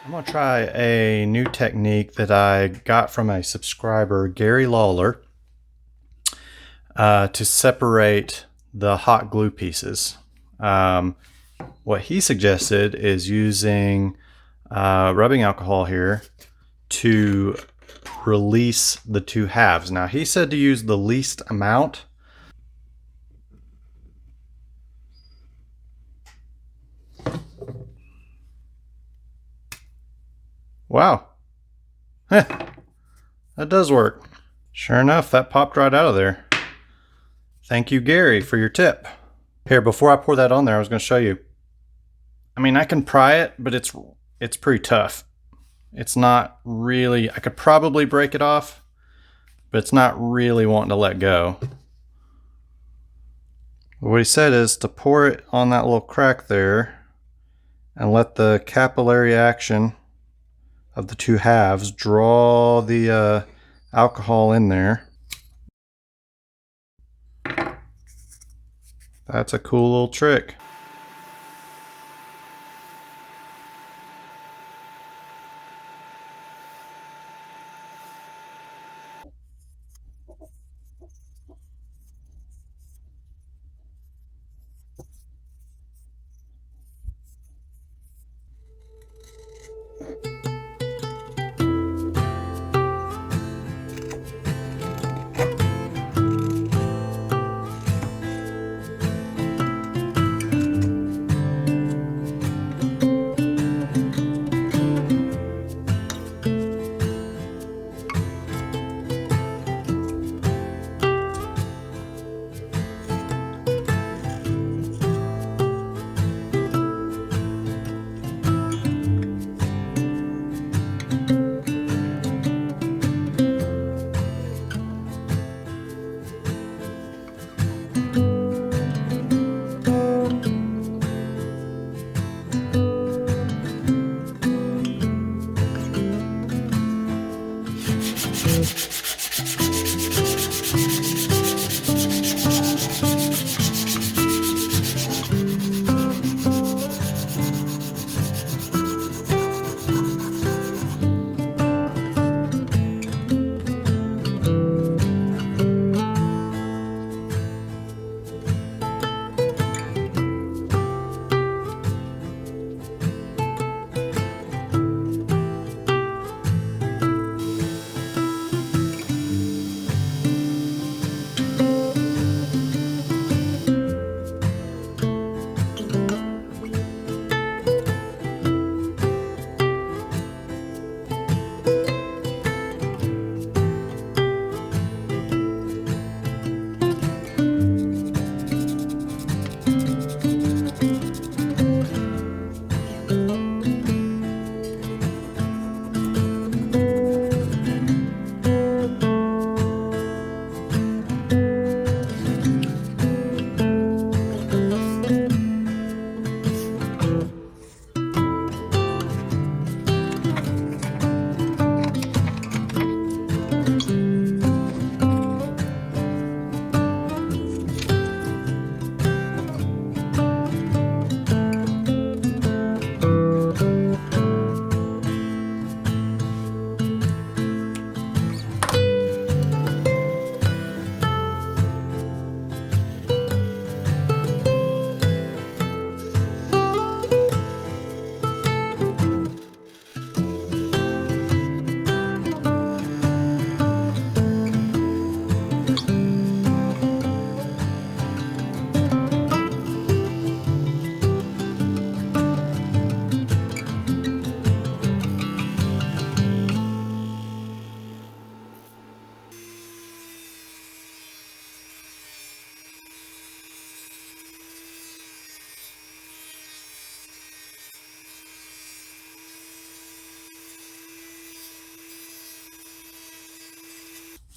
I'm going to try a new technique that I got from a subscriber, Gary Lawler, to separate the hot glue pieces. What he suggested is using rubbing alcohol here to release the two halves. Now, he said to use the least amount. Wow. That does work. Sure enough, that popped right out of there. Thank you, Gary, for your tip. Here, before I pour that on there, I was going to show you. I mean, I can pry it, but it's pretty tough. It's not really, I could probably break it off, but it's not really wanting to let go. What he said is to pour it on that little crack there and let the capillary action of the two halves draw the alcohol in there. That's a cool little trick.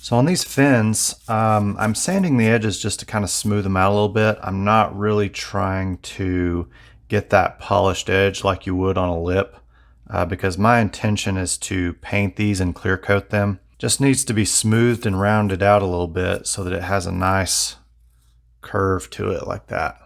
So on these fins, I'm sanding the edges just to kind of smooth them out a little bit. I'm not really trying to get that polished edge like you would on a lip, because my intention is to paint these and clear coat them. Just needs to be smoothed and rounded out a little bit so that it has a nice curve to it like that.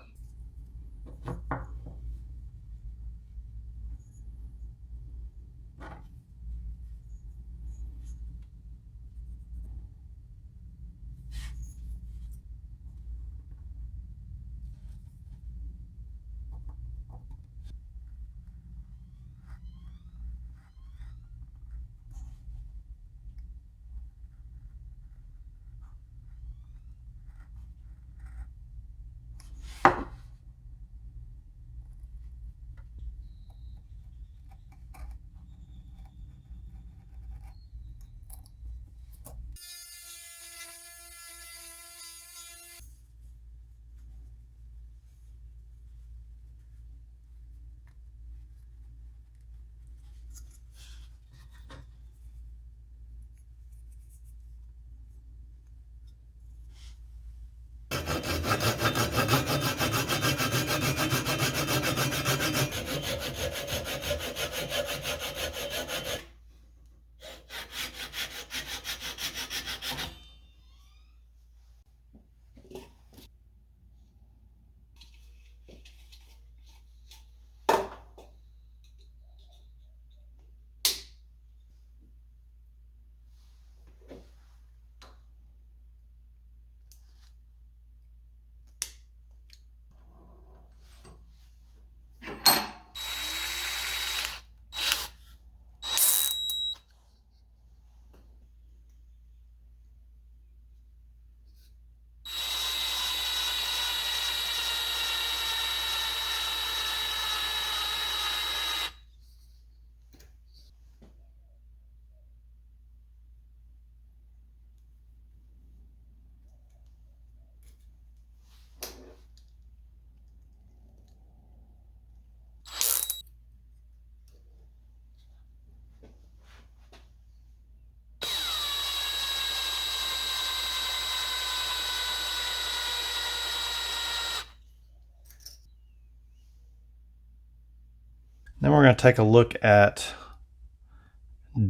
Then we're going to take a look at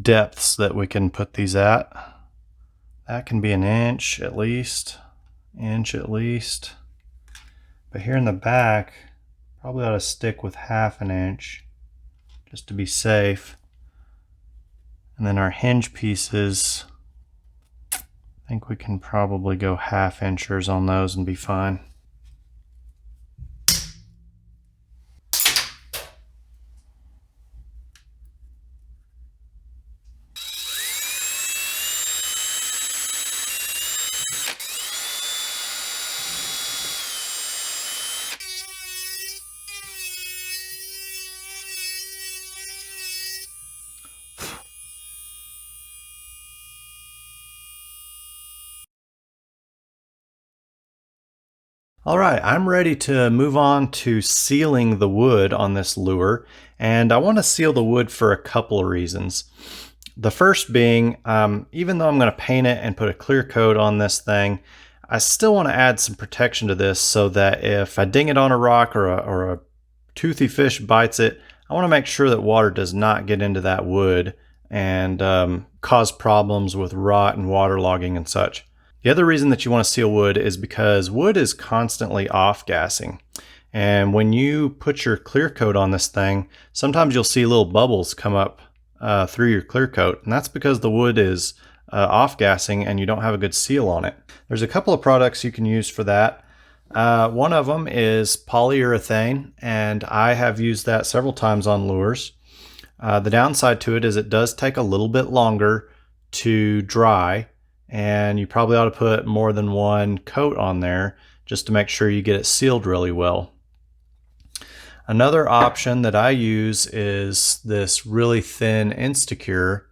depths that we can put these at. That can be an inch at least. But here in the back, probably ought to stick with 1/2 inch just to be safe. And then our hinge pieces, I think we can probably go 1/2 inchers on those and be fine. All right, I'm ready to move on to sealing the wood on this lure, and I want to seal the wood for a couple of reasons. The first being, even though I'm going to paint it and put a clear coat on this thing, I still want to add some protection to this so that if I ding it on a rock or a toothy fish bites it, I want to make sure that water does not get into that wood and cause problems with rot and waterlogging and such. The other reason that you want to seal wood is because wood is constantly off-gassing. And when you put your clear coat on this thing, sometimes you'll see little bubbles come up through your clear coat. And that's because the wood is off-gassing and you don't have a good seal on it. There's a couple of products you can use for that. One of them is polyurethane, and I have used that several times on lures. The downside to it is it does take a little bit longer to dry, and you probably ought to put more than one coat on there just to make sure you get it sealed really well. Another option that I use is this really thin Instacure,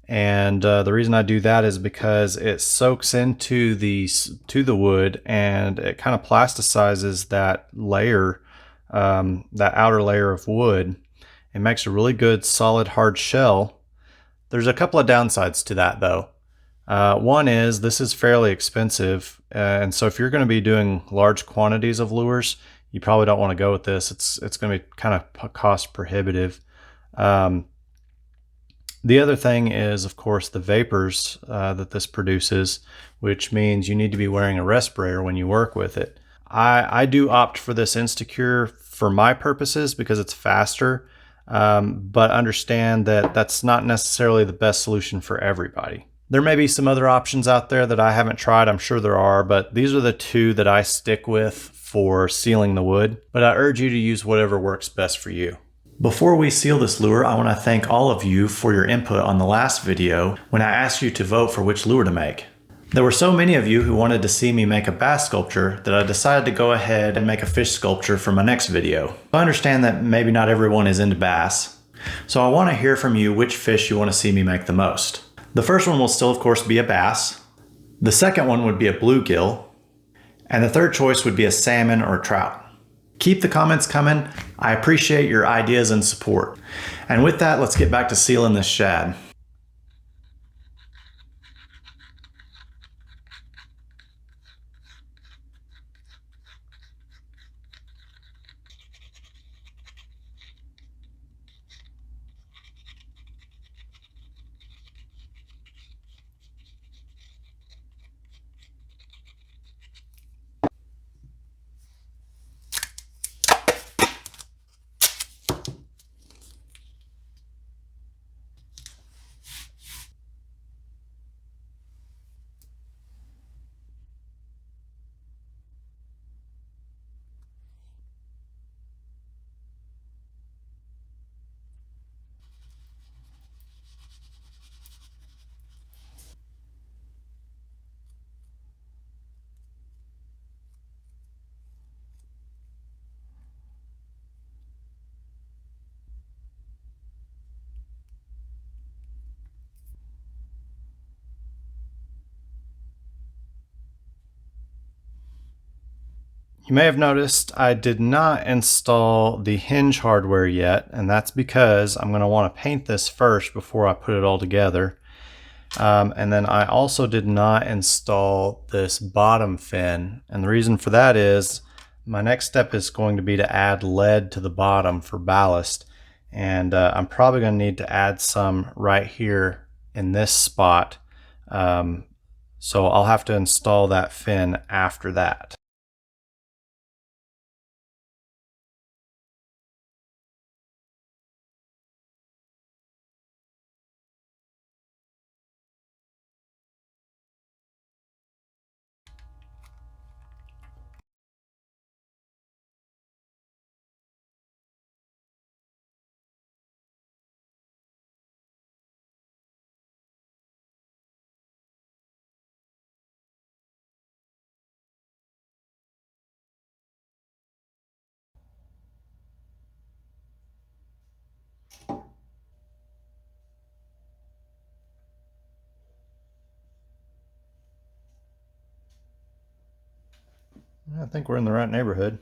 and the reason I do that is because it soaks into the wood and it kind of plasticizes that layer, that outer layer of wood. It makes a really good solid hard shell. There's a couple of downsides to that though. One is this is fairly expensive, and so if you're going to be doing large quantities of lures, you probably don't want to go with this. It's going to be kind of cost prohibitive. The other thing is, of course, the vapors that this produces, which means you need to be wearing a respirator when you work with it. I do opt for this Instacure for my purposes because it's faster, but understand that that's not necessarily the best solution for everybody. There may be some other options out there that I haven't tried. I'm sure there are, but these are the two that I stick with for sealing the wood. But I urge you to use whatever works best for you. Before we seal this lure, I want to thank all of you for your input on the last video when I asked you to vote for which lure to make. There were so many of you who wanted to see me make a bass sculpture that I decided to go ahead and make a fish sculpture for my next video. I understand that maybe not everyone is into bass, so I want to hear from you which fish you want to see me make the most. The first one will still, of course, be a bass. The second one would be a bluegill. And the third choice would be a salmon or a trout. Keep the comments coming. I appreciate your ideas and support. And with that, let's get back to sealing this shad. You may have noticed I did not install the hinge hardware yet, and that's because I'm going to want to paint this first before I put it all together. And then I also did not install this bottom fin, and the reason for that is my next step is going to be to add lead to the bottom for ballast, and I'm probably going to need to add some right here in this spot, so I'll have to install that fin after that. I think we're in the right neighborhood.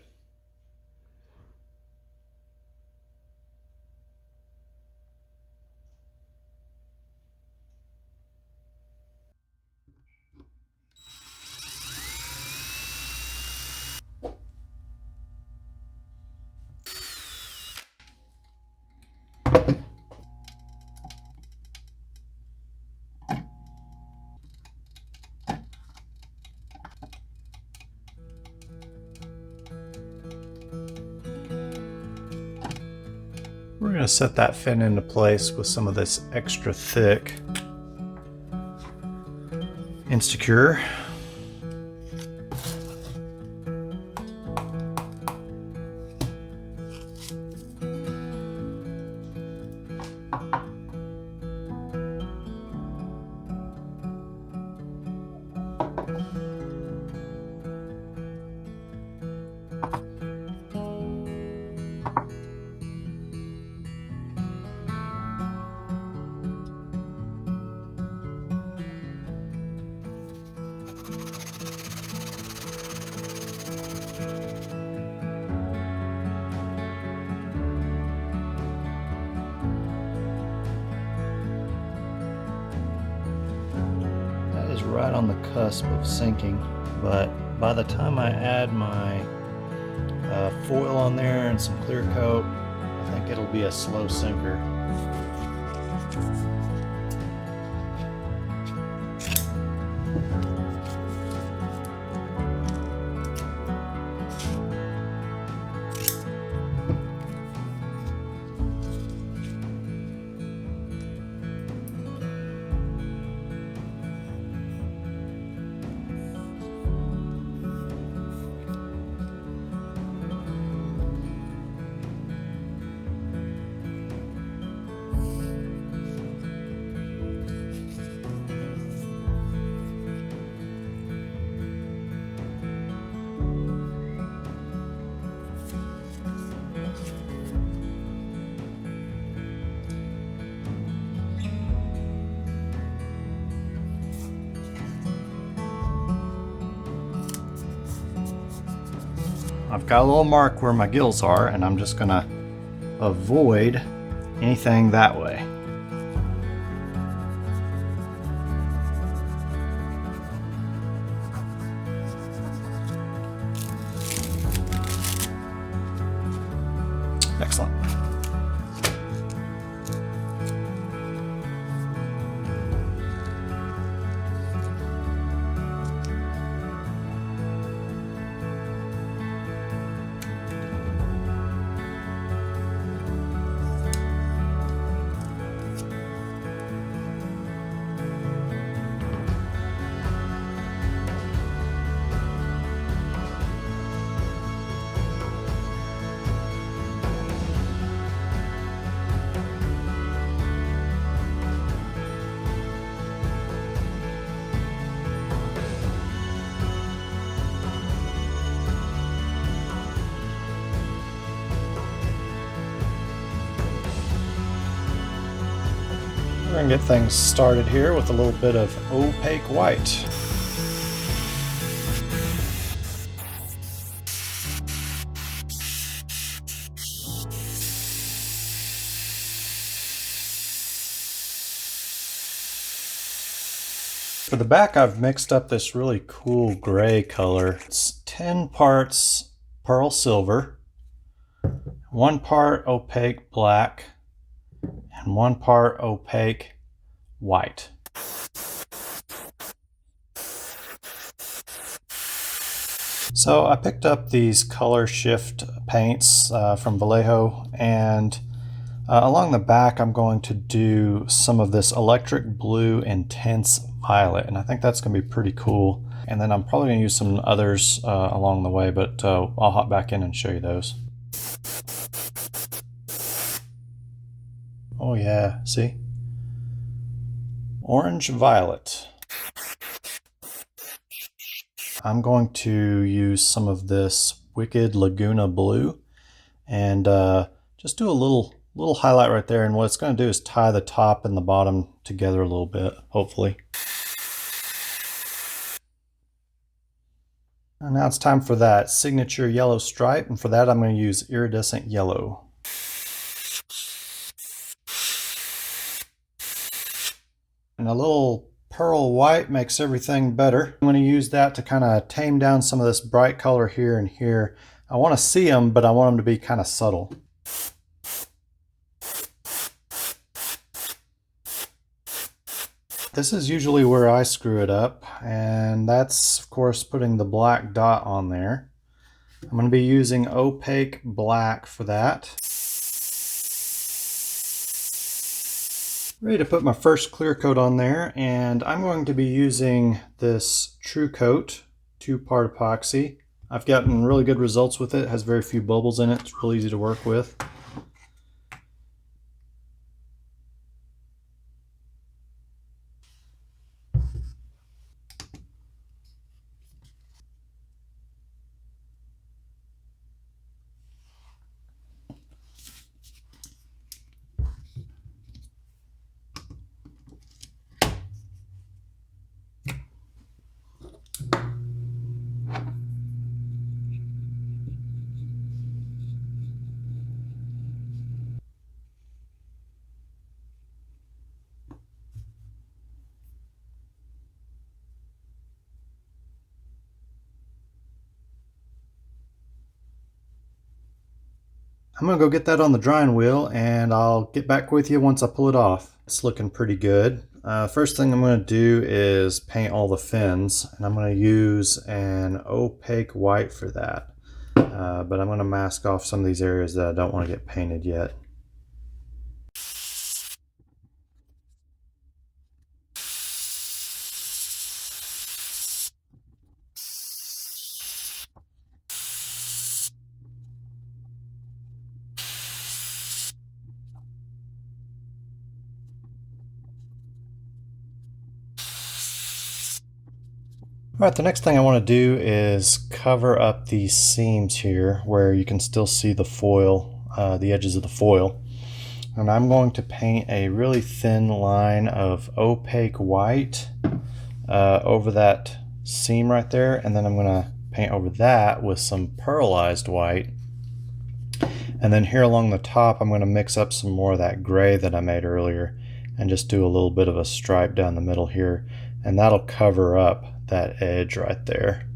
We're going to set that fin into place with some of this extra thick Instacure. is right on the cusp of sinking, but by the time I add my foil on there and some clear coat, I think it'll be a slow sinker. I've got a little mark where my gills are, and I'm just gonna avoid anything that way. Excellent. We're going to get things started here with a little bit of opaque white. For the back, I've mixed up this really cool gray color. It's 10 parts pearl silver, 1 part opaque black, and 1 part opaque white. So I picked up these color shift paints from Vallejo, and along the back I'm going to do some of this electric blue intense violet, and I think that's going to be pretty cool. And then I'm probably going to use some others along the way, but I'll hop back in and show you those. Oh yeah, see? Orange violet. I'm going to use some of this Wicked Laguna blue and just do a little highlight right there, and what it's going to do is tie the top and the bottom together a little bit, hopefully. And now it's time for that signature yellow stripe, and for that I'm going to use iridescent yellow. And a little pearl white makes everything better. I'm going to use that to kind of tame down some of this bright color here and here. I want to see them, but I want them to be kind of subtle. This is usually where I screw it up, and that's of course putting the black dot on there. I'm going to be using opaque black for that. Ready to put my first clear coat on there, and I'm going to be using this True Coat 2-part epoxy. I've gotten really good results with it. It has very few bubbles in it. It's really easy to work with. I'm gonna go get that on the drying wheel and I'll get back with you once I pull it off. It's looking pretty good. First thing I'm gonna do is paint all the fins, and I'm gonna use an opaque white for that. But I'm gonna mask off some of these areas that I don't want to get painted yet. Alright, the next thing I want to do is cover up these seams here where you can still see the foil, the edges of the foil. And I'm going to paint a really thin line of opaque white over that seam right there, and then I'm going to paint over that with some pearlized white. And then here along the top I'm going to mix up some more of that gray that I made earlier and just do a little bit of a stripe down the middle here, and that'll cover up that edge right there.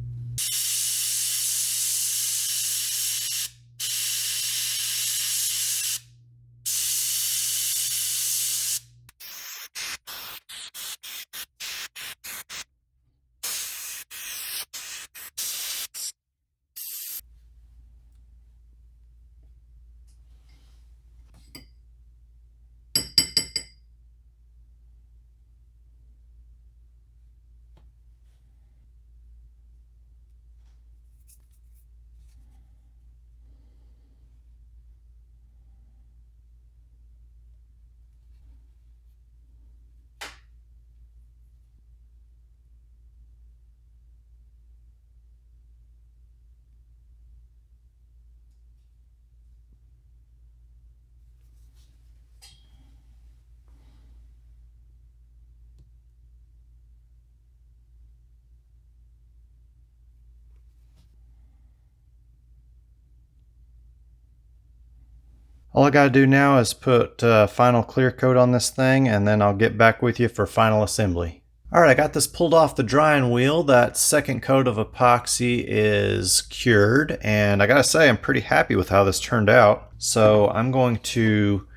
All I gotta do now is put final clear coat on this thing, and then I'll get back with you for final assembly. Alright, I got this pulled off the drying wheel. That second coat of epoxy is cured, and I gotta say I'm pretty happy with how this turned out. So I'm going to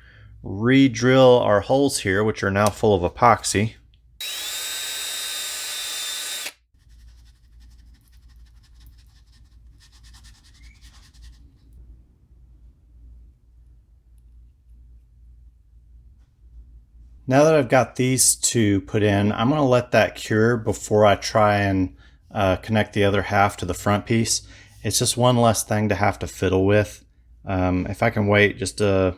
re-drill our holes here, which are now full of epoxy. Now that I've got these two put in, I'm going to let that cure before I try and connect the other half to the front piece. It's just one less thing to have to fiddle with. If I can wait just an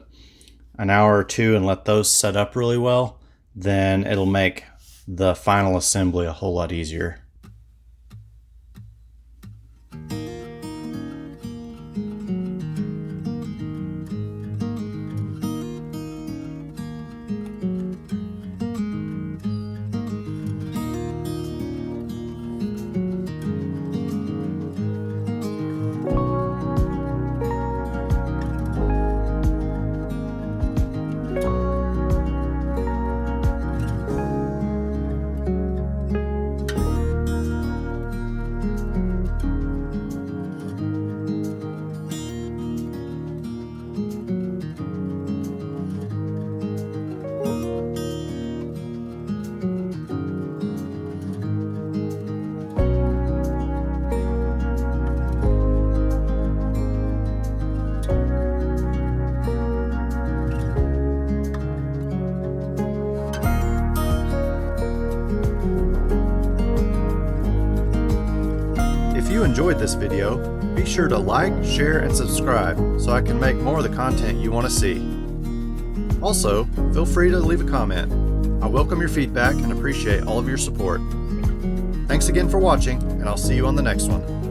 hour or two and let those set up really well, then it'll make the final assembly a whole lot easier. If you enjoyed this video, be sure to like, share, and subscribe so I can make more of the content you want to see. Also, feel free to leave a comment. I welcome your feedback and appreciate all of your support. Thanks again for watching, and I'll see you on the next one.